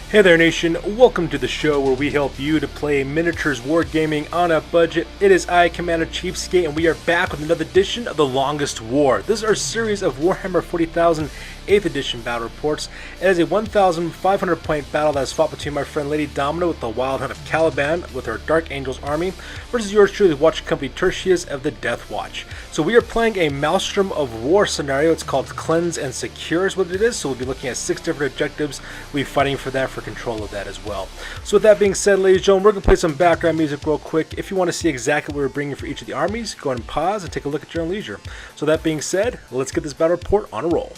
Hey there nation, welcome to the show where we help you to play miniatures wargaming on a budget. It is I, Commander CheapSkate, and we are back with another edition of The Longest War. This is our series of Warhammer 40,000 8th edition battle reports. It is a 1,500 point battle that is fought between my friend Lady Domino with the Wild Hunt of Caliban with her Dark Angels army versus yours truly, Watch Company Tertius of the Deathwatch. So we are playing a Maelstrom of War scenario. It's called Cleanse and Secure is what it is. So we'll be looking at 6 different objectives. We'll be fighting for that, for control of that as well. So with that being said, ladies and gentlemen, we're going to play some background music real quick. If you want to see exactly what we're bringing for each of the armies, go ahead and pause and take a look at your own leisure. So that being said, let's get this battle report on a roll.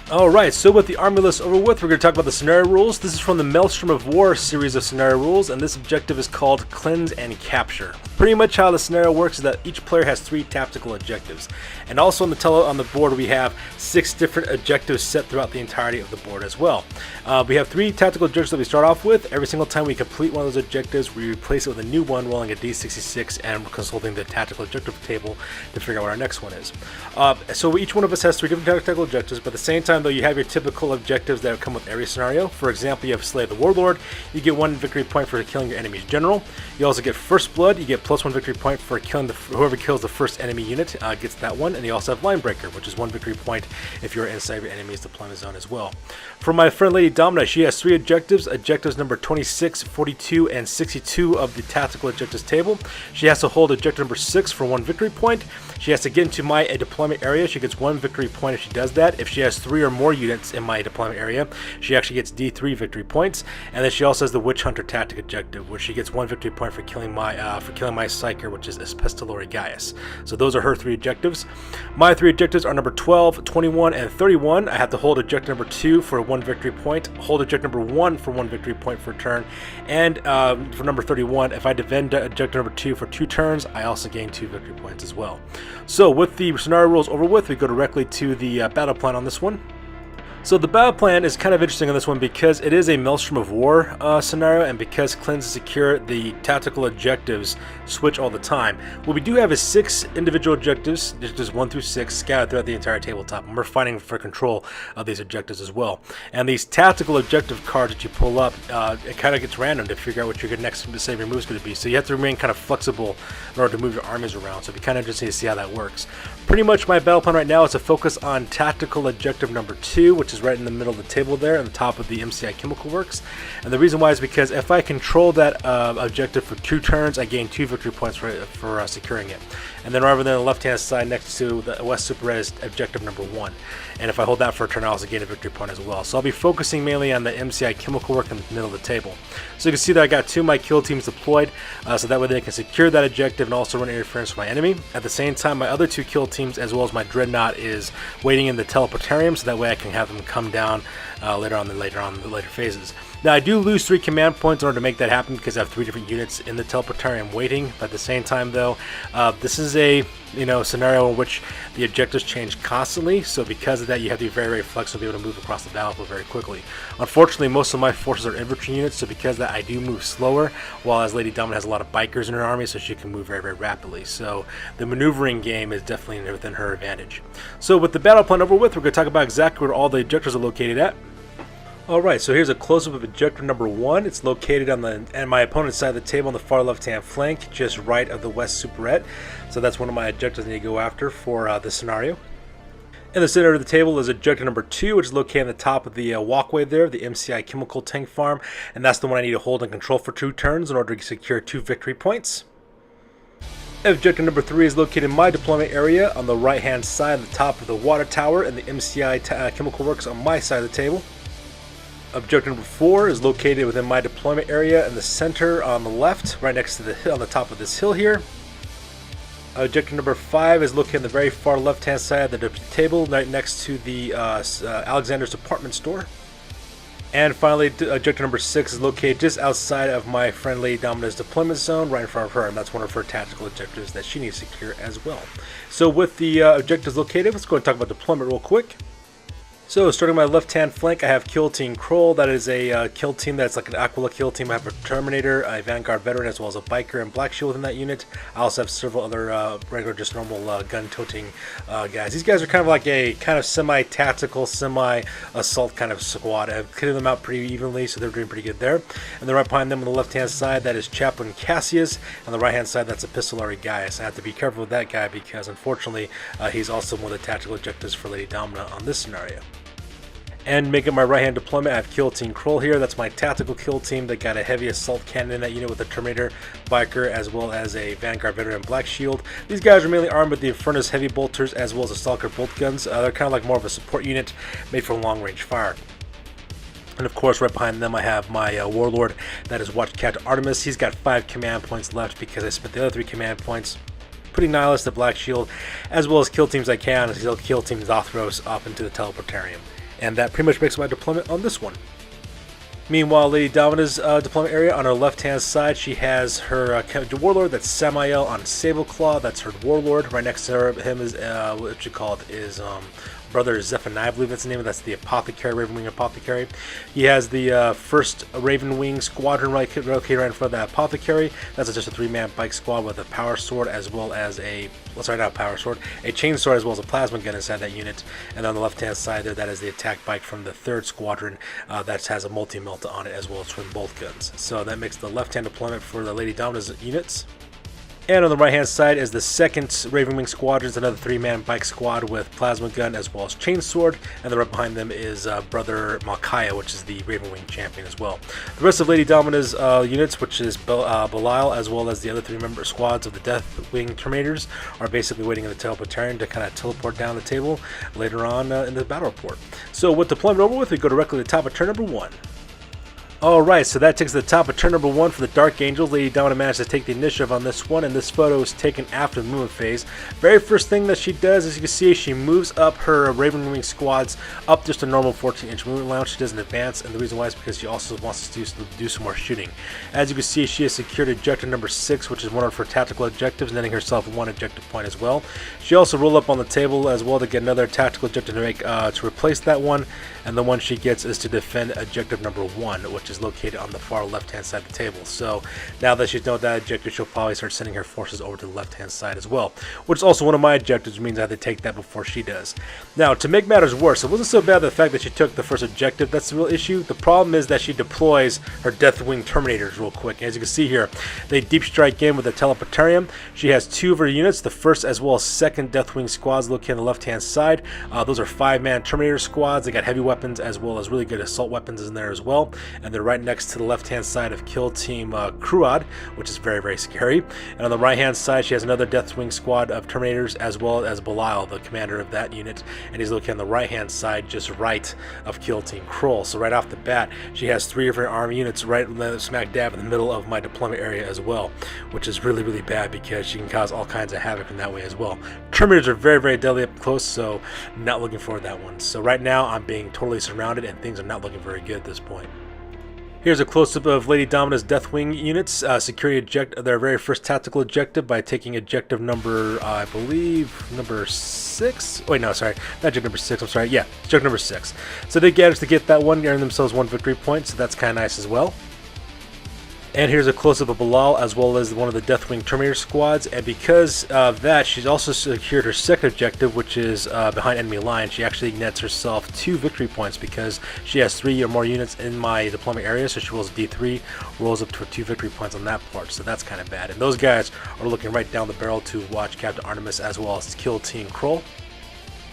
Alright, so with the army list over with, we're going to talk about the scenario rules. This is from the Maelstrom of War series of scenario rules, and this objective is called Cleanse and Capture. Pretty much how the scenario works is that each player has 3 tactical objectives. And also on the board we have 6 different objectives set throughout the entirety of the board as well. We have 3 tactical objectives that we start off with. Every single time we complete one of those objectives, we replace it with a new one, rolling a d66 and consulting the tactical objective table to figure out what our next one is. So each one of us has 3 different tactical objectives, but at the same time though, you have your typical objectives that come with every scenario. For example, you have Slay the Warlord. You get 1 victory point for killing your enemy's general. You also get First Blood. You get +1 victory point for killing whoever kills the first enemy unit gets that one. And you also have Linebreaker, which is 1 victory point if you're inside your enemy's deployment zone as well. For my friend Lady Domino, she has 3 objectives. Objectives number 26, 42, and 62 of the tactical objectives table. She has to hold objective number 6 for 1 victory point. She has to get into my deployment area. She gets 1 victory point if she does that. If she has 3 or more units in my deployment area, she actually gets D3 victory points. And then she also has the Witch Hunter tactic objective, where she gets 1 victory point for killing my Psyker, which is Pestilori Gaius. So those are her 3 objectives. My 3 objectives are number 12, 21, and 31. I have to hold objective number 2 for 1 victory point, hold objective number 1 for 1 victory point for a turn, and for number 31, if I defend objective number 2 for 2 turns, I also gain 2 victory points as well. So with the scenario rules over with, we go directly to the battle plan on this one. So the battle plan is kind of interesting on this one because it is a Maelstrom of War scenario, and because Cleanse and Secure, the tactical objectives switch all the time. What we do have is 6 individual objectives, just 1 through 6, scattered throughout the entire tabletop, and we're fighting for control of these objectives as well. And these tactical objective cards that you pull up, it kind of gets random to figure out what your next savior move is going to be. So you have to remain kind of flexible in order to move your armies around. So it'd be kind of interesting to see how that works. Pretty much my battle plan right now is to focus on tactical objective number 2, which is right in the middle of the table there on the top of the MCI Chemical Works. And the reason why is because if I control that objective for 2 turns, I gain 2 victory points for securing it. And then over there on the left hand side next to the West Super Red is objective number 1. And if I hold that for a turn, I also gain a victory point as well. So I'll be focusing mainly on the MCI Chemical Work in the middle of the table. So you can see that I got 2 of my kill teams deployed, so that way they can secure that objective and also run interference for my enemy. At the same time, my other 2 kill teams as well as my Dreadnought is waiting in the Teleportarium, so that way I can have them come down later on in the later phases. Now I do lose 3 command points in order to make that happen because I have 3 different units in the teleportarium waiting. But at the same time though, this is a scenario in which the objectives change constantly, so because of that you have to be very, very flexible to be able to move across the battlefield very quickly. Unfortunately, most of my forces are infantry units, so because of that I do move slower, while as Lady Dominant has a lot of bikers in her army, so she can move very, very rapidly. So the maneuvering game is definitely within her advantage. So with the battle plan over with, we're going to talk about exactly where all the objectives are located at. Alright, so here's a close-up of objective number 1. It's located on my opponent's side of the table on the far left-hand flank, just right of the West Superette. So that's one of my objectives I need to go after for this scenario. In the center of the table is objective number 2, which is located on the top of the walkway there, the MCI Chemical Tank Farm, and that's the one I need to hold and control for 2 turns in order to secure 2 victory points. Objective number 3 is located in my deployment area on the right-hand side at the top of the water tower and the MCI Chemical Works on my side of the table. Objective number 4 is located within my deployment area in the center on the left, right next to the hill, on the top of this hill here. Objective number 5 is located on the very far left-hand side of the table, right next to the Alexander's department store. And finally, objective number 6 is located just outside of my friend Lady Dominant's deployment zone, right in front of her, and that's one of her tactical objectives that she needs to secure as well. So with the objectives located, let's go and talk about deployment real quick. So starting my left-hand flank, I have Kill Team Kroll. That is a kill team that's like an Aquila kill team. I have a Terminator, a Vanguard Veteran, as well as a Biker and Black Shield within that unit. I also have several other regular, just normal gun-toting guys. These guys are kind of like a kind of semi-tactical, semi-assault kind of squad. I've kitted them out pretty evenly, so they're doing pretty good there. And then right behind them on the left-hand side, that is Chaplain Cassius. On the right-hand side, that's Epistolary Gaius. I have to be careful with that guy because, unfortunately, he's also one of the tactical objectives for Lady Dominant on this scenario. And making my right-hand deployment, I have Kill Team Kroll here. That's my tactical kill team that got a heavy assault cannon in that unit with a Terminator, Biker, as well as a Vanguard Veteran Black Shield. These guys are mainly armed with the Infernus Heavy Bolters as well as the Stalker Bolt Guns. They're kind of like more of a support unit made for long-range fire. And of course, right behind them, I have my Warlord, that is Watch Captain Artemis. He's got 5 command points left because I spent the other 3 command points putting Nihilus, the Black Shield, as well as kill teams I can, as he'll kill Team Zothros off into the Teleportarium. And that pretty much makes my deployment on this one. Meanwhile, Lady Dominant's deployment area, on her left-hand side, she has her Warlord, that's Samael on Sableclaw, that's her Warlord. Right next to her, him is, what you call it, is Brother Zephaniah, I believe that's the name of it. That's the Apothecary, Ravenwing Apothecary. He has the first Ravenwing Squadron located right in front of that Apothecary. That's just a 3-man bike squad with a power sword as well as a, well, sorry, not a power sword, a chainsword as well as a plasma gun inside that unit. And on the left-hand side there, that is the attack bike from the 3rd Squadron that has a multi-melta on it as well as twin bolt guns. So that makes the left-hand deployment for the Lady Dominant's units. And on the right-hand side is the 2nd Ravenwing Squadron, another 3-man bike squad with plasma gun as well as chainsword. And then right behind them is Brother Malchiah, which is the Ravenwing champion as well. The rest of Lady Dominant's units, which is Belial, as well as the other 3-member squads of the Deathwing Terminators, are basically waiting in the Teleportarium to kind of teleport down the table later on in the battle report. So with deployment over with, we go directly to the top of turn number 1. Alright, so that takes the top of turn number 1 for the Dark Angels. Lady Dominant managed to take the initiative on this one, and this photo is taken after the movement phase. Very first thing that she does, as you can see, she moves up her Ravenwing squads up just a normal 14-inch movement launch. She does in advance, and the reason why is because she also wants to do some more shooting. As you can see, she has secured objective number 6, which is one of her tactical objectives, netting herself 1 objective point as well. She also rolled up on the table as well to get another tactical objective to make to replace that one, and the one she gets is to defend objective number 1, which is located on the far left-hand side of the table. So now that she's done that objective, she'll probably start sending her forces over to the left-hand side as well, which is also one of my objectives, which means I have to take that before she does. Now, to make matters worse, it wasn't so bad the fact that she took the first objective. That's the real issue. The problem is that she deploys her Deathwing Terminators real quick. As you can see here, they deep strike in with the Teleportarium. She has 2 of her units, the 1st as well as 2nd Deathwing squads located on the left-hand side. Those are 5-man Terminator squads. They got heavy weapons as well as really good assault weapons in there as well. And They're right next to the left-hand side of Kill Team Cruad, which is very, very scary. And on the right-hand side, she has another Deathwing squad of Terminators, as well as Belial, the commander of that unit. And he's looking on the right-hand side, just right of Kill Team Krull. So right off the bat, she has 3 of her army units right smack dab in the middle of my deployment area as well, which is really, really bad because she can cause all kinds of havoc in that way as well. Terminators are very, very deadly up close, so not looking forward to that one. So right now, I'm being totally surrounded, and things are not looking very good at this point. Here's a close-up of Lady Domina's Deathwing units securing their very first tactical objective by taking objective number, I believe, number 6. Wait, no, sorry, not objective number 6. I'm sorry. Yeah, objective number 6. So they managed to get that one, earn themselves 1 victory point. So that's kind of nice as well. And here's a close-up of Bilal as well as one of the Deathwing Terminator squads. And because of that, she's also secured her second objective, which is behind enemy line. She actually nets herself 2 victory points because she has 3 or more units in my deployment area. So she rolls D3, rolls up to 2 victory points on that part. So that's kind of bad. And those guys are looking right down the barrel to watch Captain Artemis as well as Kill Team Krull.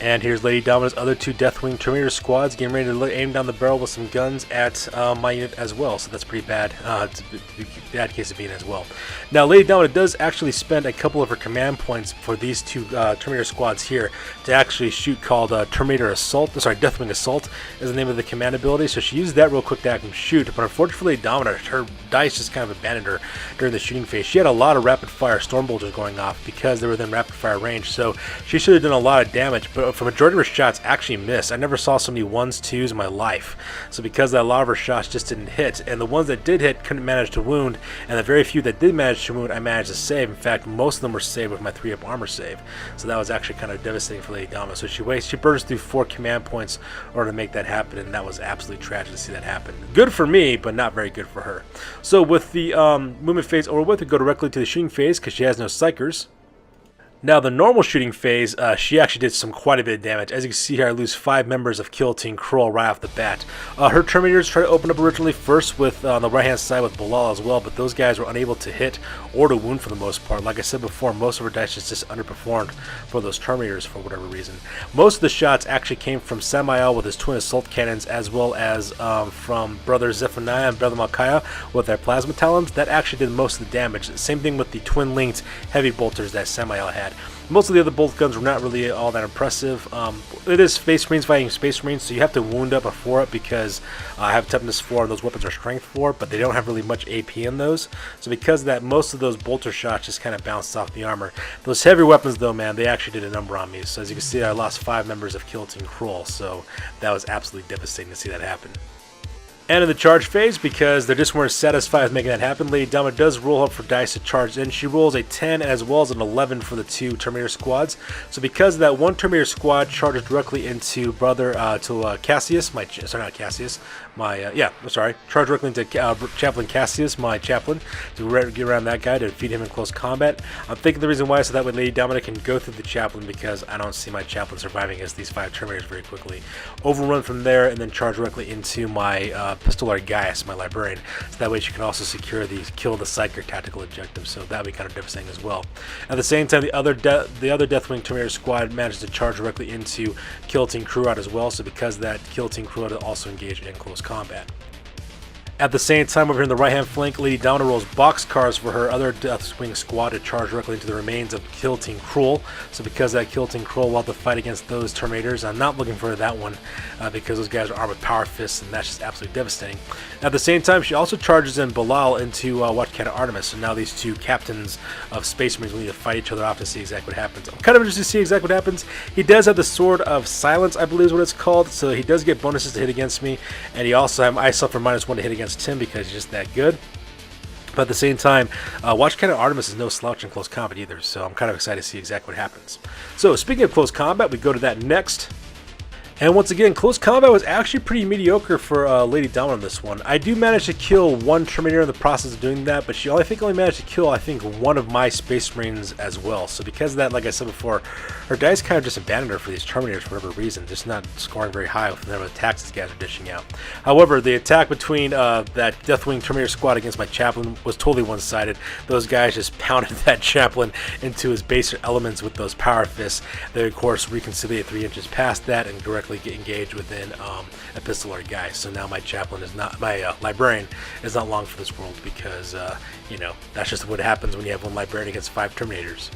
And here's Lady Domina's other 2 Deathwing Terminator squads getting ready to aim down the barrel with some guns at my unit as well. So that's pretty bad. It's a bad case of being as well. Now, Lady Domina does actually spend a couple of her command points for these 2 Terminator squads here to actually shoot, called Terminator Assault. Sorry, Deathwing Assault is the name of the command ability. So she used that real quick to actually shoot. But unfortunately, Domina, her dice just kind of abandoned her during the shooting phase. She had a lot of rapid fire storm bolters going off because they were within rapid fire range. So she should have done a lot of damage. But for majority of her shots actually missed. I never saw so many 1s, 2s in my life. So because of that, a lot of her shots just didn't hit, and the ones that did hit couldn't manage to wound, and the very few that did manage to wound, I managed to save. In fact, most of them were saved with my 3-up armor save. So that was actually kind of devastating for Lady Domina. So she burns through 4 command points in order to make that happen, and that was absolutely tragic to see that happen. Good for me, but not very good for her. So with the movement phase over with, we go directly to the shooting phase because she has no psychers. Now, the normal shooting phase, she actually did quite a bit of damage. As you can see here, I lose 5 members of Kill Team Krull right off the bat. Her Terminators tried to open up originally first with on the right-hand side with Bilal as well, but those guys were unable to hit or to wound for the most part. Like I said before, most of her dice just underperformed for those Terminators for whatever reason. Most of the shots actually came from Samael with his twin assault cannons, as well as from Brother Zephaniah and Brother Malchiah with their plasma talons. That actually did most of the damage. Same thing with the twin-linked heavy bolters that Samael had. Most of the other bolt guns were not really all that impressive. It is Space Marines fighting Space Marines, so you have to wound up before it because I have toughness 4 and those weapons are strength 4, but they don't have really much AP in those. So because of that, most of those bolter shots just kind of bounced off the armor. Those heavy weapons, though, man, they actually did a number on me. So as you can see, I lost 5 members of Kill Team Krull, so that was absolutely devastating to see that happen. And in the charge phase, because they just weren't satisfied with making that happen, Lady Domina does roll up for dice to charge in. She rolls a 10 as well as an 11 for the 2 Terminator squads. So because of that, 1 Terminator squad charges directly into Cassius, charge directly into Chaplain Cassius, my chaplain, to get around that guy to defeat him in close combat. I'm thinking the reason why is so that way Lady Domina can go through the chaplain, because I don't see my chaplain surviving against these 5 Terminators very quickly. Overrun from there and then charge directly into my Pistolary Gaius, my librarian, so that way she can also secure the kill the Psyker tactical objective, so that would be kind of devastating as well. At the same time, the other Deathwing Terminator squad manages to charge directly into Kill Team Cruad as well, so because of that, Kill Team Cruad also engaged in close combat. At the same time, over here in the right-hand flank, Lady Domina rolls boxcars for her other Deathwing squad to charge directly into the remains of Kill Team Krull. So because of that, Kill Team Krull will have to fight against those Terminators. I'm not looking for that one because those guys are armed with power fists, and that's just absolutely devastating. At the same time, she also charges in Bilal into watch Captain Artemis. So now these 2 captains of Space Marines will need to fight each other off to see exactly what happens. I'm kind of interested to see exactly what happens. He does have the Sword of Silence, I believe is what it's called. So he does get bonuses to hit against me, and he also I suffer -1 to hit against him because he's just that good. But at the same time, watch Captain Artemis is no slouch in close combat either, so I'm kind of excited to see exactly what happens. So speaking of close combat, we go to that next. And once again, close combat was actually pretty mediocre for Lady Domina on this one. I do manage to kill 1 Terminator in the process of doing that, but she only managed to kill, I think, 1 of my Space Marines as well. So because of that, like I said before, her dice kind of just abandoned her for these Terminators for whatever reason, just not scoring very high with the number of attacks these guys are dishing out. However, the attack between that Deathwing Terminator squad against my Chaplain was totally one-sided. Those guys just pounded that Chaplain into his baser elements with those power fists. They, of course, reconciliate 3 inches past that and directly directly get engaged within epistolary guys. So now my chaplain is not, my librarian is not long for this world, because you know, that's just what happens when you have one librarian against 5 Terminators.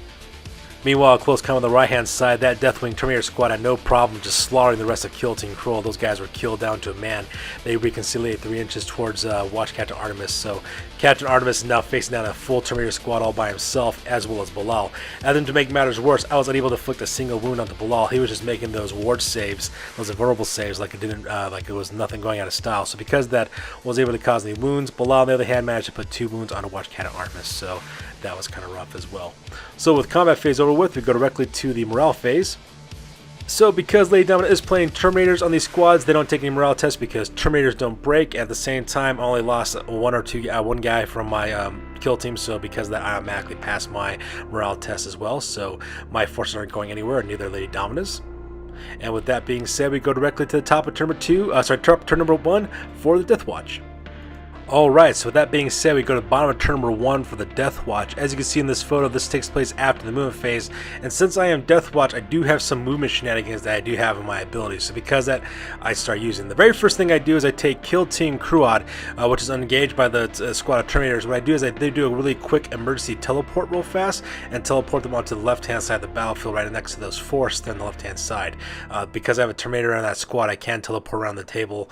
Meanwhile, close combat on the right-hand side, that Deathwing Terminator squad had no problem just slaughtering the rest of Kill Team Cruel. Those guys were killed down to a man. They reconciliate 3 inches towards Watch Captain Artemis. So Captain Artemis is now facing down a full Terminator squad all by himself, as well as Bilal. And then to make matters worse, I was unable to inflict a single wound onto Bilal. He was just making those ward saves, those invulnerable saves, like it didn't, like it was nothing going out of style. So because that was able to cause any wounds, Bilal on the other hand managed to put 2 wounds onto Watch Captain Artemis. So that was kind of rough as well. So with combat phase over with, we go directly to the morale phase. So because Lady Domina is playing Terminators on these squads, they don't take any morale tests because Terminators don't break. At the same time, I only lost one guy from my kill team, so because of that, I automatically passed my morale test as well. So my forces aren't going anywhere, neither Lady Domina's. And with that being said, we go directly to the top of turn number 1 for the Deathwatch. Alright, so with that being said, we go to the bottom of turn number 1 for the Deathwatch. As you can see in this photo, this takes place after the movement phase, and since I am Deathwatch, I do have some movement shenanigans that I do have in my abilities. So because that, I start using. The very first thing I do is I take Kill Team Cruad, which is engaged by the squad of Terminators. What I do is they do a really quick emergency teleport real fast, and teleport them onto the left-hand side of the battlefield right next to those forts on the left-hand side. Because I have a Terminator on that squad, I can teleport around the table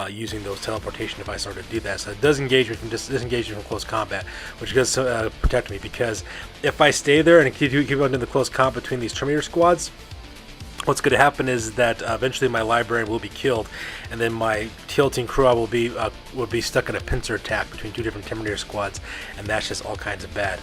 using those teleportation devices in order to do that. So it does engage me from disengage me from close combat, which does protect me, because if I stay there and keep on doing the close combat between these Terminator squads, what's going to happen is that eventually my librarian will be killed, and then my Kill Team Crew will be stuck in a pincer attack between 2 different Terminator squads, and that's just all kinds of bad.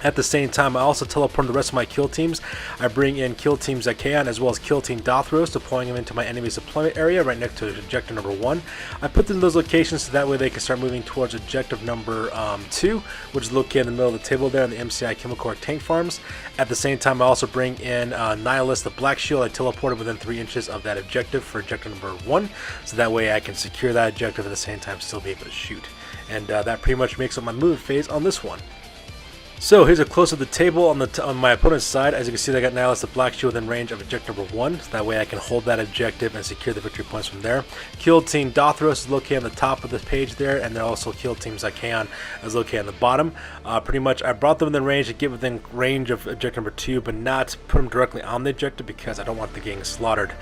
At the same time, I also teleport the rest of my kill teams. I bring in Kill Team Zakeon as well as Kill Team Dothros, deploying them into my enemy's deployment area right next to objective number 1. I put them in those locations so that way they can start moving towards objective number 2, which is located in the middle of the table there in the MCI Chemical Tank Farms. At the same time, I also bring in Nihilist, the Black Shield. I teleported within 3 inches of that objective for objective number 1, so that way I can secure that objective at the same time still be able to shoot. And that pretty much makes up my move phase on this one. So here's a close of the table on my opponent's side. As you can see, I got Nihilist, the Black Shield within range of objective number 1. So that way I can hold that objective and secure the victory points from there. Kill Team Dothros is located on the top of the page there, and then also Kill Team Zakeon is located on the bottom. Pretty much I brought them within range to get within range of objective number 2, but not put them directly on the objective because I don't want them getting slaughtered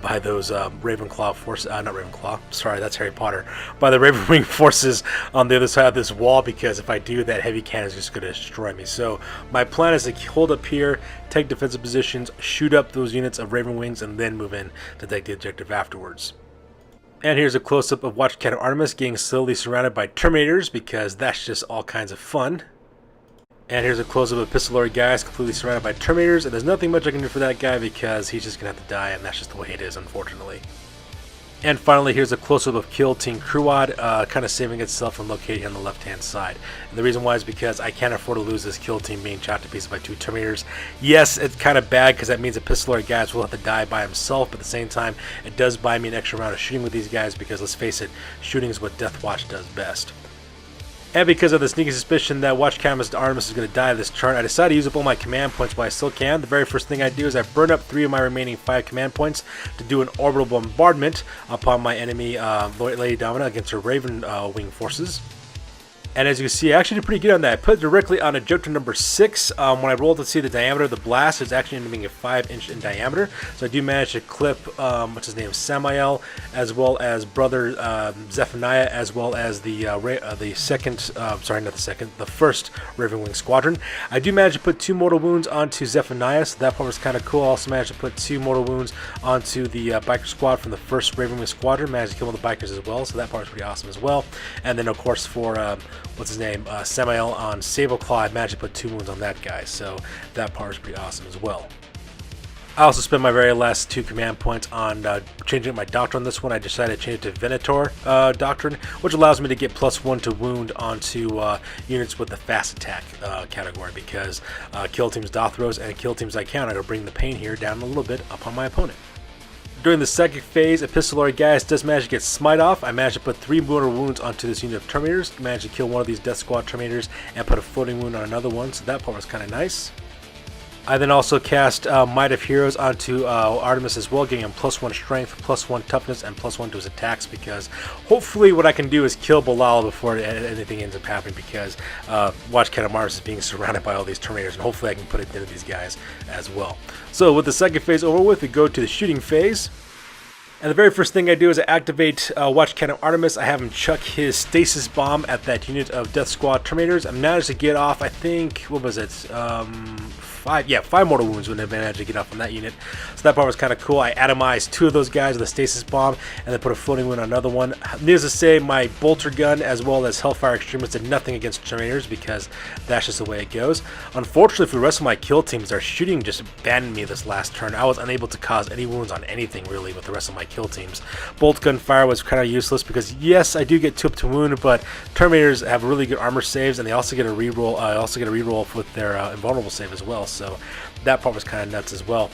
by those Ravenclaw forces. Not Ravenclaw, sorry, that's Harry Potter. By the Ravenwing forces on the other side of this wall, because if I do, that heavy cannon is just going to destroy me. So my plan is to hold up here, take defensive positions, shoot up those units of Raven Wings, and then move in to take the objective afterwards. And here's a close-up of Watch Captain Artemis getting slowly surrounded by Terminators, because that's just all kinds of fun. And here's a close-up of Epistolary guys completely surrounded by Terminators, and there's nothing much I can do for that guy because he's just going to have to die, and that's just the way it is, unfortunately. And finally, here's a close-up of Kill Team Cruad, kind of saving itself and locating on the left-hand side. And the reason why is because I can't afford to lose this kill team being chopped to pieces by 2 Terminators. Yes, it's kind of bad because that means a Epistolary guys will have to die by himself, but at the same time, it does buy me an extra round of shooting with these guys because, let's face it, shooting is what Deathwatch does best. And because of the sneaky suspicion that Watch Captain Artemis is going to die this turn, I decided to use up all my command points while I still can. The very first thing I do is I burn up 3 of my remaining 5 command points to do an orbital bombardment upon my enemy Lady Domina against her Raven Wing forces. And as you can see, I actually did pretty good on that. I put it directly on objective number 6. When I rolled to see the diameter of the blast, it's actually ended up being a 5-inch in diameter. So I do manage to clip, what's his name, Samael, as well as brother Zephaniah, as well as the first Raven Wing Squadron. I do manage to put 2 mortal wounds onto Zephaniah, so that part was kind of cool. I also managed to put 2 mortal wounds onto the biker squad from the first Raven Wing Squadron. Managed to kill one of the bikers as well, so that part was pretty awesome as well. And then, of course, for Samael on Sableclaw, I managed to put 2 wounds on that guy, so that part is pretty awesome as well. I also spent my very last 2 command points on changing my doctrine on this one. I decided to change it to Venator doctrine, which allows me to get +1 to wound onto units with the fast attack category, because Kill Teams Dothros and Kill Teams Zakeon are going to bring the pain here down a little bit upon my opponent. During the second phase, Epistolary Gaius does manage to get Smite off. I managed to put 3 mortal wounds onto this unit of Terminators, managed to kill one of these Death Squad Terminators, and put a floating wound on another one, so that part was kind of nice. I then also cast Might of Heroes onto Artemis as well, giving him +1 strength, +1 toughness, and +1 to his attacks, because hopefully what I can do is kill Belial before anything ends up happening, because Watch Cat of Mars is being surrounded by all these Terminators, and hopefully I can put it into these guys as well. So with the second phase over with, we go to the shooting phase. And the very first thing I do is I activate Watch Cat of Artemis. I have him chuck his stasis bomb at that unit of Death Squad Terminators. I managed to get off, I think, what was it? 5 mortal wounds when I managed to get off on that unit. So that part was kind of cool. I atomized 2 of those guys with a stasis bomb and then put a floating wound on another one. Needless to say, my bolter gun as well as Hellfire Extremists did nothing against Terminators, because that's just the way it goes. Unfortunately for the rest of my kill teams, their shooting just abandoned me this last turn. I was unable to cause any wounds on anything really with the rest of my kill teams. Bolt gun fire was kind of useless, because yes, I do get 2 up to wound, but Terminators have really good armor saves, and they also get a reroll. With their invulnerable save as well. So that part was kind of nuts as well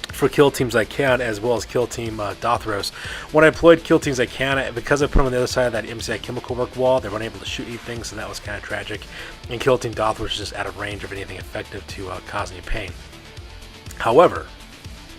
for kill teams I can, as well as kill team Dothros. When I employed kill teams I can, because I put them on the other side of that MCI chemical work wall, they weren't able to shoot anything, so that was kind of tragic. And kill team Dothros was just out of range of anything effective to cause any pain. However,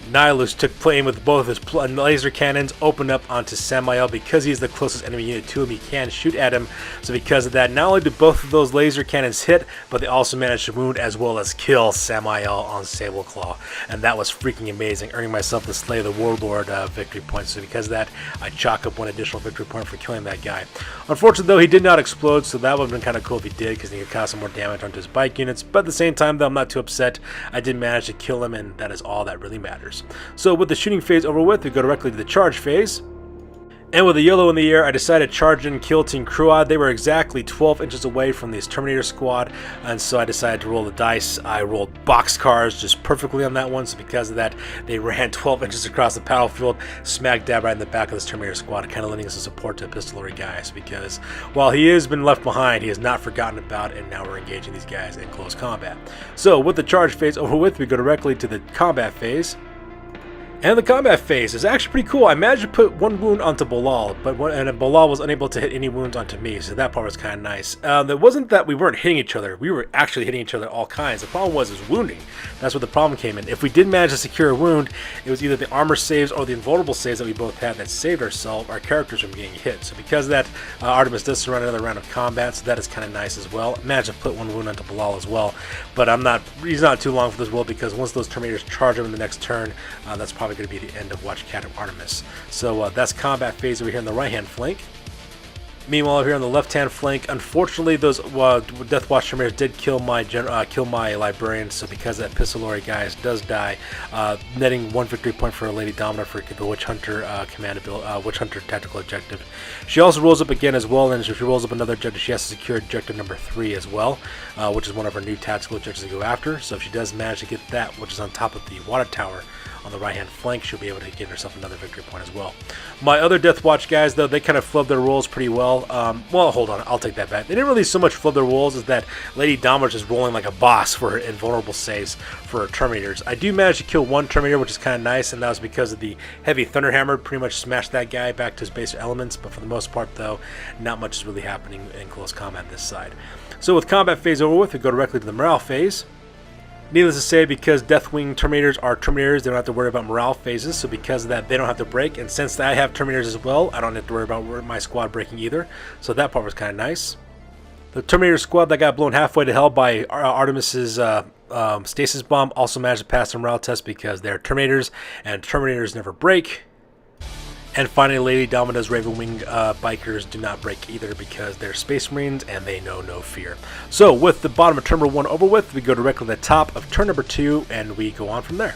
Nihilus took aim with both of his laser cannons, opened up onto Samael. Because he's the closest enemy unit to him, he can shoot at him. So because of that, not only did both of those laser cannons hit, but they also managed to wound as well as kill Samael on Sableclaw. And that was freaking amazing, earning myself the Slay the Warlord victory point. So because of that, I chalk up 1 additional victory point for killing that guy. Unfortunately though, he did not explode, so that would have been kind of cool if he did, because he could cause some more damage onto his bike units. But at the same time though, I'm not too upset. I did manage to kill him, and that is all that really matters. So with the shooting phase over with, we go directly to the charge phase. And with the yellow in the air, I decided to charge in kill Team Cruad. They were exactly 12 inches away from this Terminator squad, and so I decided to roll the dice. I rolled boxcars just perfectly on that one, so because of that, they ran 12 inches across the battlefield, smack dab right in the back of this Terminator squad, kind of lending us a support to Epistolary guys, because while he has been left behind, he has not forgotten about, and now we're engaging these guys in close combat. So with the charge phase over with, we go directly to the combat phase. And the combat phase is actually pretty cool. I managed to put 1 wound onto Bilal, and Bilal was unable to hit any wounds onto me, so that part was kind of nice. It wasn't that we weren't hitting each other. We were actually hitting each other all kinds. The problem was wounding. That's where the problem came in. If we did manage to secure a wound, it was either the armor saves or the invulnerable saves that we both had that saved our characters from getting hit. So because of that, Artemis does run another round of combat, so that is kind of nice as well. I managed to put 1 wound onto Bilal as well, but he's not too long for this world, because once those Terminators charge him in the next turn, that's probably going to be the end of Watch Cat of Artemis. So that's combat phase over here on the right hand flank. Meanwhile, over here on the left-hand flank, unfortunately, those Deathwatch Terminators did kill my Librarian, so because that Epistolary guys does die, netting 1 victory point for Lady Domina for the Witch Hunter Witch Hunter tactical objective. She also rolls up again as well, and if she rolls up another objective, she has to secure objective number 3 as well, which is one of her new tactical objectives to go after. So if she does manage to get that, which is on top of the water tower on the right hand flank, she'll be able to get herself another victory point as well. My other Deathwatch guys though, they kind of flubbed their rolls pretty well. Well, hold on, I'll take that back. They didn't really so much flub their rolls as that Lady Dom was just rolling like a boss for her invulnerable saves for her Terminators. I do manage to kill 1 Terminator, which is kind of nice, and that was because of the heavy Thunderhammer. Pretty much smashed that guy back to his base elements, but for the most part though, not much is really happening in close combat this side. So with combat phase over with, we go directly to the morale phase. Needless to say, because Deathwing Terminators are Terminators, they don't have to worry about morale phases, so because of that, they don't have to break, and since I have Terminators as well, I don't have to worry about my squad breaking either, so that part was kind of nice. The Terminator squad that got blown halfway to hell by Artemis's stasis bomb also managed to pass the morale test because they're Terminators, and Terminators never break. And finally, Lady Domina's Ravenwing bikers do not break either because they're Space Marines and they know no fear. So with the bottom of turn number 1 over with, we go directly to the top of turn number 2 and we go on from there.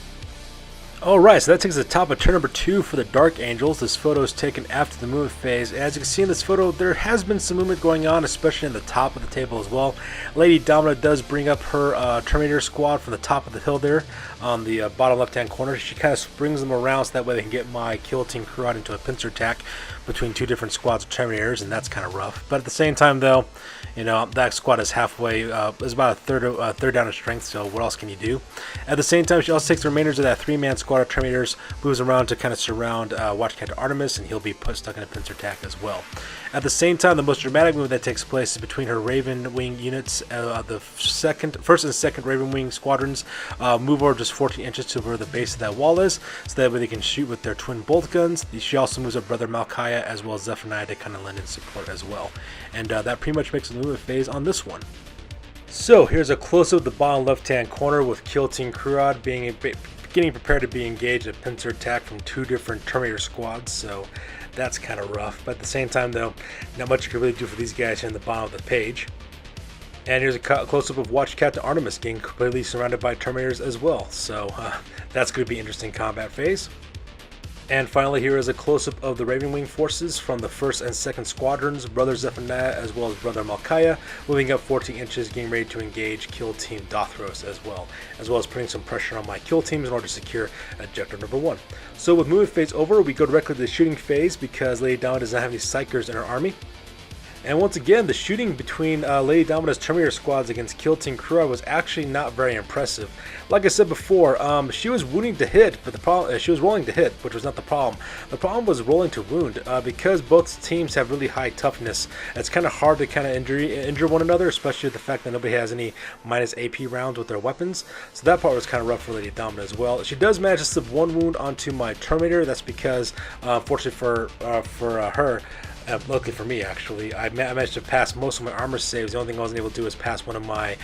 Alright, so that takes us to the top of turn number 2 for the Dark Angels. This photo is taken after the movement phase. As you can see in this photo, there has been some movement going on, especially in the top of the table as well. Lady Domina does bring up her Terminator squad from the top of the hill there on the bottom left-hand corner. She kind of springs them around so that way they can get my kill team crew out into a pincer attack between 2 different squads of Terminators, and that's kind of rough. But at the same time, though, you know, that squad is halfway, is about a third down in strength, so what else can you do? At the same time, she also takes the remainders of that 3-man squad squad of Terminators moves around to kind of surround Watch Captain Artemis, and he'll be stuck in a pincer attack as well. At the same time, the most dramatic move that takes place is between her Raven Wing units. The first and second Raven Wing squadrons move over just 14 inches to where the base of that wall is, so that way they can shoot with their twin bolt guns. She also moves her brother Malchiah as well as Zephaniah to kind of lend in support as well. And that pretty much makes the movement phase on this one. So here's a close-up of the bottom left-hand corner with Kill Team Krurod getting prepared to be engaged in a pincer attack from two different Terminator squads. So that's kind of rough. But at the same time, though, not much you can really do for these guys here in the bottom of the page. And here's a close-up of Watch Captain Artemis getting completely surrounded by Terminators as well. So that's going to be an interesting combat phase. And finally, here is a close-up of the Raven Wing forces from the 1st and 2nd Squadrons, Brother Zephaniah as well as Brother Malchiah, moving up 14 inches, getting ready to engage Kill Team Dothros as well as putting some pressure on my kill teams in order to secure objective number 1. So with movement phase over, we go directly to the shooting phase because Lady Dama does not have any Psychers in her army. And once again, the shooting between Lady Domina's Terminator squads against Kill Team Krurod was actually not very impressive. Like I said before, she was wounding to hit, but the problem she was rolling to hit, which was not the problem. The problem was rolling to wound because both teams have really high toughness. It's kind of hard to kind of injure one another, especially with the fact that nobody has any minus AP rounds with their weapons. So that part was kind of rough for Lady Domina as well. She does manage to slip one wound onto my Terminator. That's because, fortunately for her. Luckily for me, actually, I managed to pass most of my armor saves. The only thing I wasn't able to do is pass one of my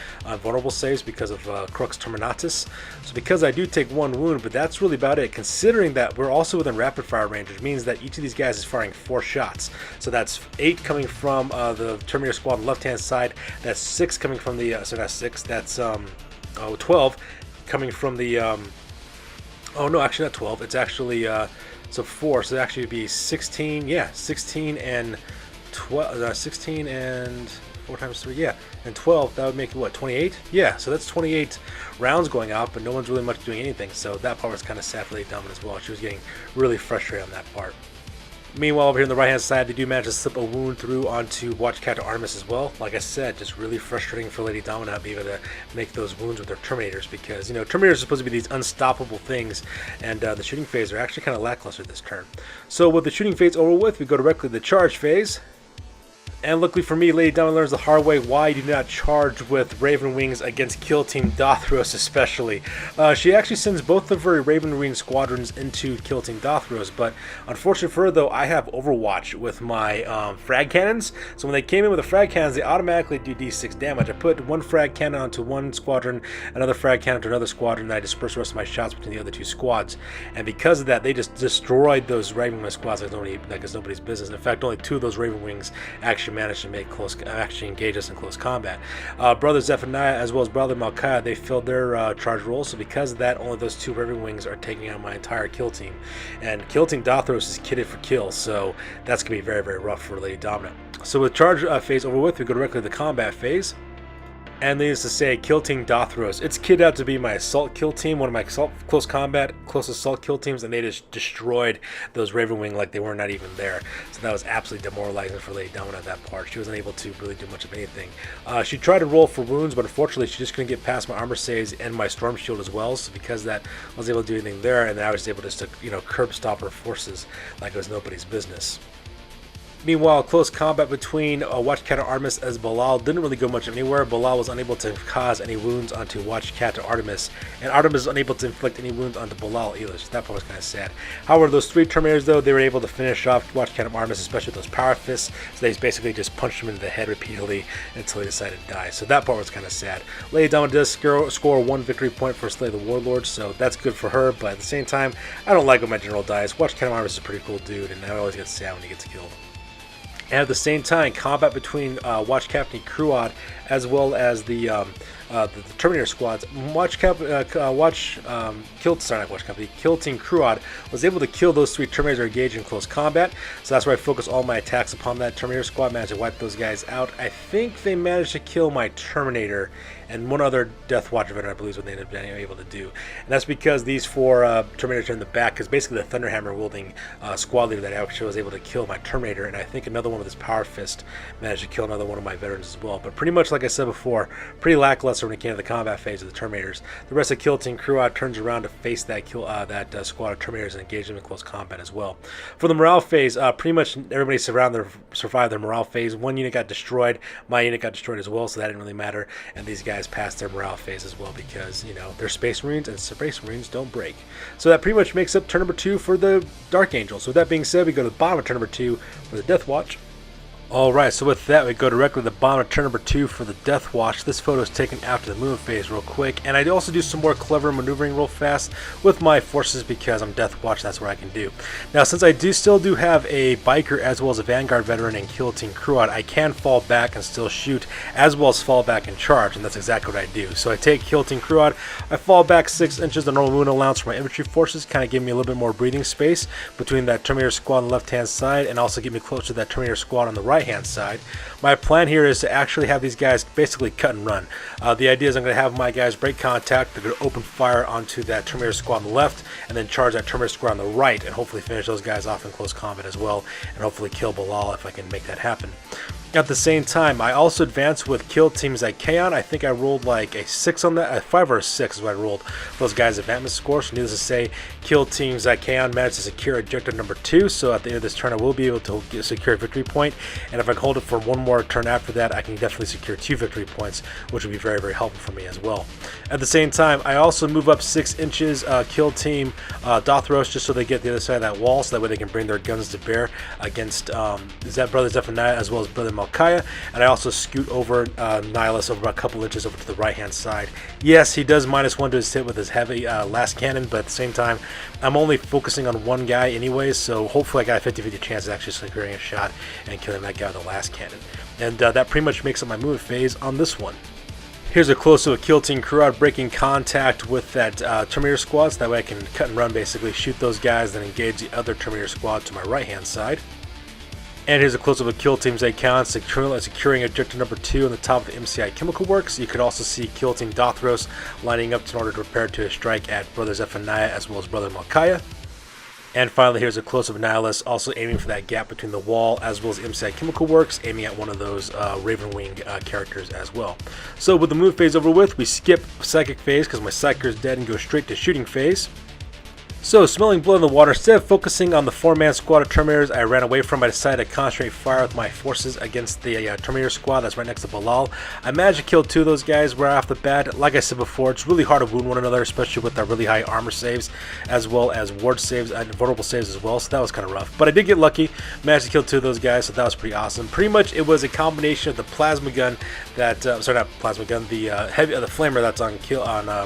vulnerable saves because of Crux Terminatus. So because I do take one wound, but that's really about it, considering that we're also within rapid fire range, which means that each of these guys is firing 4 shots. So that's 8 coming from the Terminator squad on the left-hand side. That's 6 coming from the, so that's 6, that's 12 coming from the, oh no, actually not 12, it's actually, so 4, so it actually would be 16, yeah, 16 and 12, 16 and 4 times 3, yeah, and 12, that would make, what, 28? Yeah, so that's 28 rounds going out, but no one's really much doing anything, so that part was kind of sad for Lady Domina as well. She was getting really frustrated on that part. Meanwhile, over here on the right-hand side, they do manage to slip a wound through onto Watch Captain Artemis as well. Like I said, just really frustrating for Lady Domina to be able to make those wounds with their Terminators because, you know, Terminators are supposed to be these unstoppable things, and the shooting phase are actually kind of lackluster this turn. So with the shooting phase over with, we go directly to the charge phase. And luckily for me, Lady Domina learns the hard way why you do not charge with Raven Wings against Kill Team Dothros especially. She actually sends both of her Raven Wing squadrons into Kill Team Dothros, but unfortunately for her though, I have Overwatch with my frag cannons. So when they came in with the frag cannons, they automatically do D6 damage. I put one frag cannon onto one squadron, another frag cannon to another squadron, and I dispersed the rest of my shots between the other 2 squads. And because of that, they just destroyed those Raven Wing squads like it's nobody's business. In fact, only 2 of those Raven Wings actually managed to actually engage us in close combat. Brother Zephaniah as well as Brother Malchiah, they filled their charge roles, so because of that, only those 2 Raven Wings are taking out my entire kill team. And Kill Team Dothros is kitted for kills, so that's going to be very, very rough for Lady Domina. So with charge phase over with, we go directly to the combat phase. And needless to say, Kill Team Dothros, it's kitted out to be my assault kill team, one of my close assault kill teams, and they just destroyed those Raven Wing like they were not even there. So that was absolutely demoralizing for Lady Domina at that part. She wasn't able to really do much of anything. She tried to roll for wounds, but unfortunately she just couldn't get past my armor saves and my storm shield as well. So because of that, I was able to do anything there, and I was able just to, you know, curb stop her forces like it was nobody's business. Meanwhile, close combat between Watch Captain Artemis as Balal didn't really go much anywhere. Balal was unable to cause any wounds onto Watch Captain Artemis, and Artemis was unable to inflict any wounds onto Balal either, so that part was kind of sad. However, those 3 Terminators, though, they were able to finish off Watch Captain Artemis, especially with those power fists, so they basically just punched him into the head repeatedly until he decided to die, so that part was kind of sad. Lady Domina does score 1 victory point for Slay the Warlord, so that's good for her, but at the same time, I don't like when my general dies. Watch Captain Artemis is a pretty cool dude, and I always get sad when he gets killed. And at the same time, combat between Watch Captain Krurod as well as the Terminator squads. Kill Team Krurod was able to kill those 3 Terminators that are engaged in close combat. So that's where I focus all my attacks upon that Terminator squad. Managed to wipe those guys out. I think they managed to kill my Terminator and one other Deathwatch veteran, I believe, is what they ended up being able to do. And that's because these 4 Terminators are in the back, because basically the Thunderhammer wielding squad leader that actually was able to kill my Terminator, and I think another one with his Power Fist managed to kill another one of my veterans as well. But pretty much, like I said before, pretty lackluster monster when it came to the combat phase of the Terminators. The rest of Kill Team Cruad turns around to face that squad of Terminators and engage them in close combat as well. For the morale phase, pretty much everybody survived their morale phase. One unit got destroyed. My unit got destroyed as well, so that didn't really matter. And these guys passed their morale phase as well because, you know, they're Space Marines, and Space Marines don't break. So that pretty much makes up turn number 2 for the Dark Angels. So with that being said, we go to the bottom of turn number 2 for the Deathwatch. Alright, so with that we go directly to the bottom of turn number 2 for the Deathwatch. This photo is taken after the movement phase real quick, and I also do some more clever maneuvering real fast with my forces because I'm Deathwatch, that's what I can do. Now since I still do have a biker as well as a Vanguard veteran and Kill Team Cruad, I can fall back and still shoot as well as fall back and charge, and that's exactly what I do. So I take Kill Team Cruad, I fall back 6 inches, the normal movement allowance for my infantry forces, kind of give me a little bit more breathing space between that Terminator squad on the left hand side and also get me closer to that Terminator squad on the right hand side. My plan here is to actually have these guys basically cut and run. The idea is I'm going to have my guys break contact, they're going to open fire onto that Terminator squad on the left, and then charge that Terminator squad on the right, and hopefully finish those guys off in close combat as well, and hopefully kill Bilal if I can make that happen. At the same time, I also advanced with Kill Team Zykaon. I think I rolled like a 6 on that. A 5 or a 6 is what I rolled for those guys' advancement score. So needless to say, Kill Team Zykaon managed to secure objective number 2. So at the end of this turn, I will be able to secure a victory point. And if I can hold it for one more turn after that, I can definitely secure 2 victory points, which would be very, very helpful for me as well. At the same time, I also move up 6 inches Kill Team Dothros just so they get the other side of that wall, so that way they can bring their guns to bear against Brother Zephaniah as well as Brother Malchiah, and I also scoot over Nihilus over about a couple inches over to the right hand side. Yes, he does -1 to his hit with his heavy last cannon, but at the same time I'm only focusing on one guy anyways, so hopefully I got a 50-50 chance of actually securing a shot and killing that guy with the last cannon. And that pretty much makes up my movement phase on this one. Here's a close-up of Kill Team Cruad breaking contact with that Terminator squad, so that way I can cut and run, basically shoot those guys, then engage the other Terminator squad to my right hand side. And here's a close-up of Kill Team Zykaon securing objective number 2 on the top of the MCI Chemical Works. You could also see Kill Team Dothros lining up in order to prepare to strike at Brother Zephaniah as well as Brother Malchiah. And finally, here's a close-up of Nihilus also aiming for that gap between the wall as well as MCI Chemical Works, aiming at one of those Ravenwing characters as well. So with the move phase over with, we skip Psychic phase because my Psyker is dead and go straight to shooting phase. So, smelling blood in the water, instead of focusing on the 4-man squad of Terminators I ran away from, I decided to concentrate fire with my forces against the Terminator squad that's right next to Bilal. I managed to kill 2 of those guys right off the bat. Like I said before, it's really hard to wound one another, especially with our really high armor saves, as well as ward saves and vulnerable saves as well, so that was kind of rough. But I did get lucky, managed to kill 2 of those guys, so that was pretty awesome. Pretty much it was a combination of the plasma gun that, sorry, not plasma gun, the flamer that's on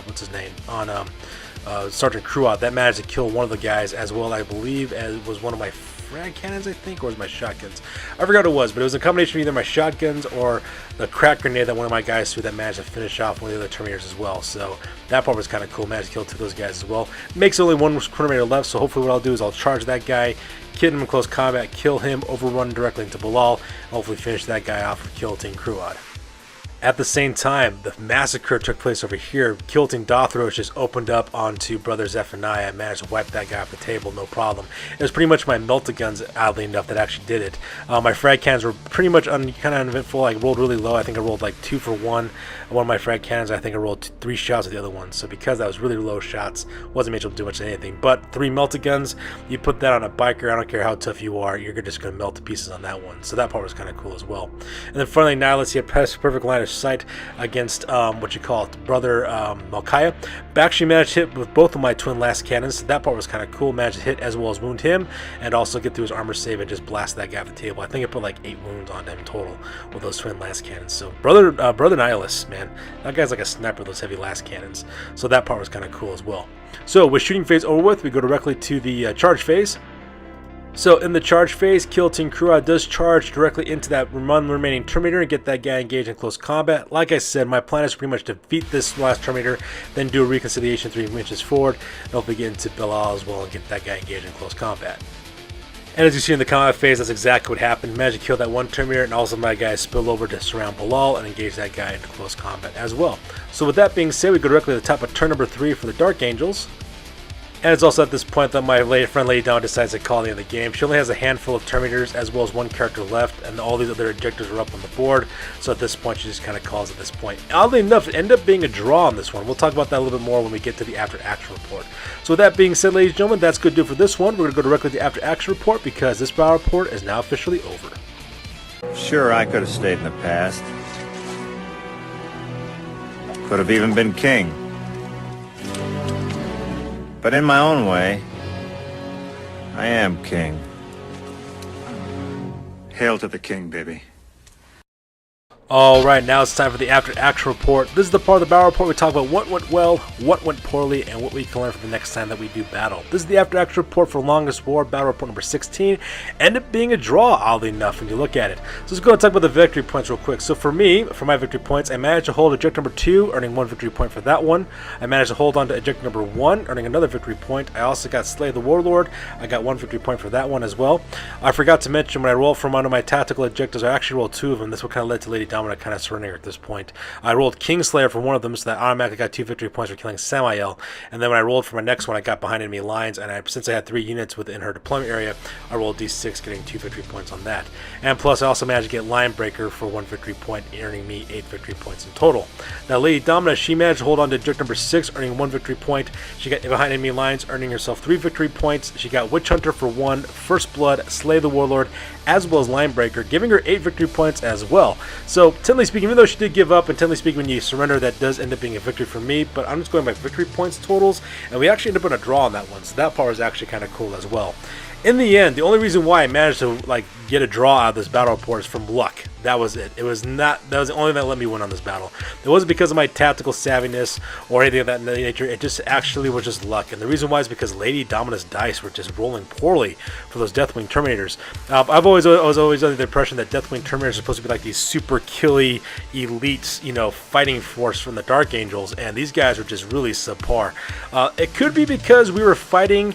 what's his name, on Sergeant Cruad, that managed to kill one of the guys, as well I believe as was one of my frag cannons, I think, or was my shotguns. I forgot what it was, but it was a combination of either my shotguns or the crack grenade that one of my guys threw that managed to finish off one of the other Terminators as well. So that part was kind of cool. Managed to kill 2 of those guys as well. Makes only 1 Terminator left, so hopefully what I'll do is I'll charge that guy, kill him in close combat, kill him, overrun directly into Bilal, and hopefully finish that guy off with Kill Team Cruad. At the same time, the massacre took place over here. Kill Team Dothros just opened up onto Brother Zephaniah and managed to wipe that guy off the table, no problem. It was pretty much my melta guns, oddly enough, that actually did it. My frag cannons were pretty much kind of uneventful. I rolled really low. I think I rolled like 2 for 1 on one of my frag cannons. I think I rolled 3 shots with the other one. So because that was really low shots, wasn't able to do much of anything. But 3 melta guns, you put that on a biker, I don't care how tough you are, you're just going to melt to pieces on that one. So that part was kind of cool as well. And then finally, Nihilus, he had perfect line of sight against Brother Malchiah. Actually managed to hit with both of my twin last cannons, so that part was kind of cool. Managed to hit as well as wound him, and also get through his armor save and just blast that guy off the table. I think I put like 8 wounds on him total with those twin last cannons. So Brother Nihilus, man, that guy's like a sniper with those heavy last cannons. So that part was kind of cool as well. So with shooting phase over with, we go directly to the charge phase. So in the charge phase, Kill Team Cruad does charge directly into that remaining Terminator and get that guy engaged in close combat. Like I said, my plan is to pretty much defeat this last Terminator, then do a reconciliation 3 inches forward, and hopefully get into Bilal as well and get that guy engaged in close combat. And as you see in the combat phase, that's exactly what happened. Managed to kill that one Terminator, and also my guys spill over to surround Bilal and engage that guy into close combat as well. So with that being said, we go directly to the top of turn number 3 for the Dark Angels. And it's also at this point that my friend Lady Dawn decides to call the end of the game. She only has a handful of Terminators as well as one character left, and all these other objectives are up on the board. So at this point, she just kind of calls at this point. Oddly enough, it ended up being a draw on this one. We'll talk about that a little bit more when we get to the After Action Report. So with that being said, ladies and gentlemen, that's good to do for this one. We're going to go directly to the After Action Report because this battle report is now officially over. Sure, I could have stayed in the past. Could have even been king. But in my own way, I am king. Hail to the king, baby. Alright, now it's time for the After Action Report. This is the part of the battle report we talk about what went well, what went poorly, and what we can learn for the next time that we do battle. This is the After Action Report for Longest War, battle report number 16. Ended up being a draw, oddly enough, when you look at it. So let's go and talk about the victory points real quick. So for me, for my victory points, I managed to hold objective number 2, earning 1 victory point for that one. I managed to hold on to objective number 1, earning another victory point. I also got Slay the Warlord. I got 1 victory point for that one as well. I forgot to mention when I rolled from one of my tactical objectives, I actually rolled 2 of them. This what kind of led to Lady Domina kind of surrendering at this point. I rolled Kingslayer for one of them, so that I automatically got 2 victory points for killing Samael. And then when I rolled for my next one, I got behind enemy lines, and since I had 3 units within her deployment area, I rolled D6, getting 2 victory points on that. And plus, I also managed to get Line Breaker for 1 victory point, earning me 8 victory points in total. Now, Lady Domina, she managed to hold on to objective number 6, earning 1 victory point. She got behind enemy lines, earning herself 3 victory points. She got Witch Hunter for 1, First Blood, Slay the Warlord, as well as Line Breaker, giving her 8 victory points as well. So, technically speaking, even though she did give up, and technically speaking, when you surrender, that does end up being a victory for me, but I'm just going by victory points totals, and we actually ended up on a draw on that one, so that part was actually kind of cool as well. In the end, the only reason why I managed to get a draw out of this battle report is from luck. That was it. That was the only thing that let me win on this battle. It wasn't because of my tactical savviness or anything of that nature. It just actually was just luck. And the reason why is because Lady Domina's dice were just rolling poorly for those Deathwing Terminators. I was always under the impression that Deathwing Terminators are supposed to be like these super killy, elite, fighting force from the Dark Angels, and these guys were just really subpar. It could be because we were fighting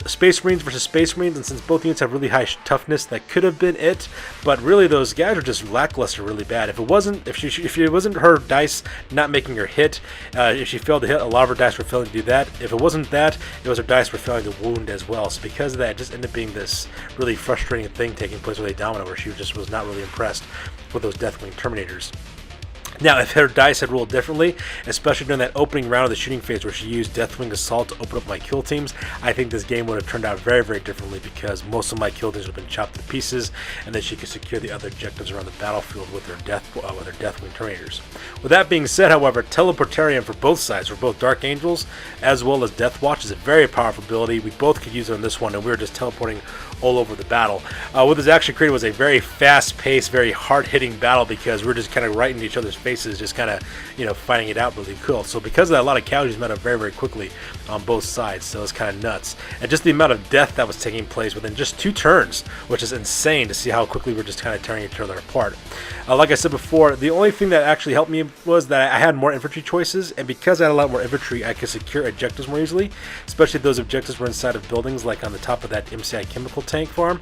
Space Marines versus Space Marines, and since both units have really high toughness, that could have been it. But really, those guys are just lackluster, really bad. If it wasn't her dice not making her hit, if she failed to hit, a lot of her dice were failing to do that. If it wasn't that, it was her dice were failing to wound as well. So because of that, it just ended up being this really frustrating thing taking place with a Domino, where she just was not really impressed with those Deathwing Terminators. Now, if her dice had rolled differently, especially during that opening round of the shooting phase where she used Deathwing Assault to open up my kill teams, I think this game would have turned out very, very differently because most of my kill teams would have been chopped to pieces, and then she could secure the other objectives around the battlefield with her Deathwing Terminators. With that being said, however, Teleportarium for both sides, for both Dark Angels as well as Deathwatch, is a very powerful ability. We both could use it on this one, and we were just teleporting all over the battle. What this actually created was a very fast-paced, very hard-hitting battle because we were just kind of right in each other's faces, just kind of, fighting it out really cool. So because of that, a lot of casualties met up very, very quickly on both sides, so it's kind of nuts. And just the amount of death that was taking place within just 2 turns, which is insane to see how quickly we're just kind of tearing each other apart. Like I said before, the only thing that actually helped me was that I had more infantry choices, and because I had a lot more infantry, I could secure objectives more easily, especially if those objectives were inside of buildings, like on the top of that MCI chemical tank farm.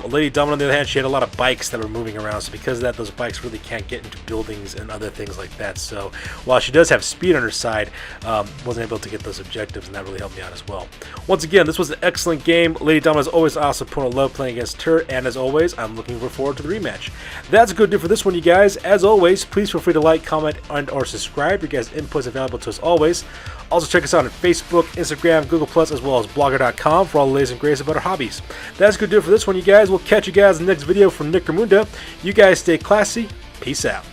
Lady Domino, on the other hand, she had a lot of bikes that were moving around, so because of that, those bikes really can't get into buildings and other things like that. So while she does have speed on her side, wasn't able to get those objectives, and that really helped me out as well. Once again, this was an excellent game. Lady Domino is always an awesome opponent. I love playing against her, and as always, I'm looking forward to the rematch. That's good to do for this one, you guys. As always, please feel free to like, comment, and or subscribe. Your guys' input is available to us always. Also, check us out on Facebook, Instagram, Google+, as well as Blogger.com for all the latest and greatest about our hobbies. That's good to do for this one, you guys. We'll catch you guys in the next video from Nick Ramunda. You guys stay classy. Peace out.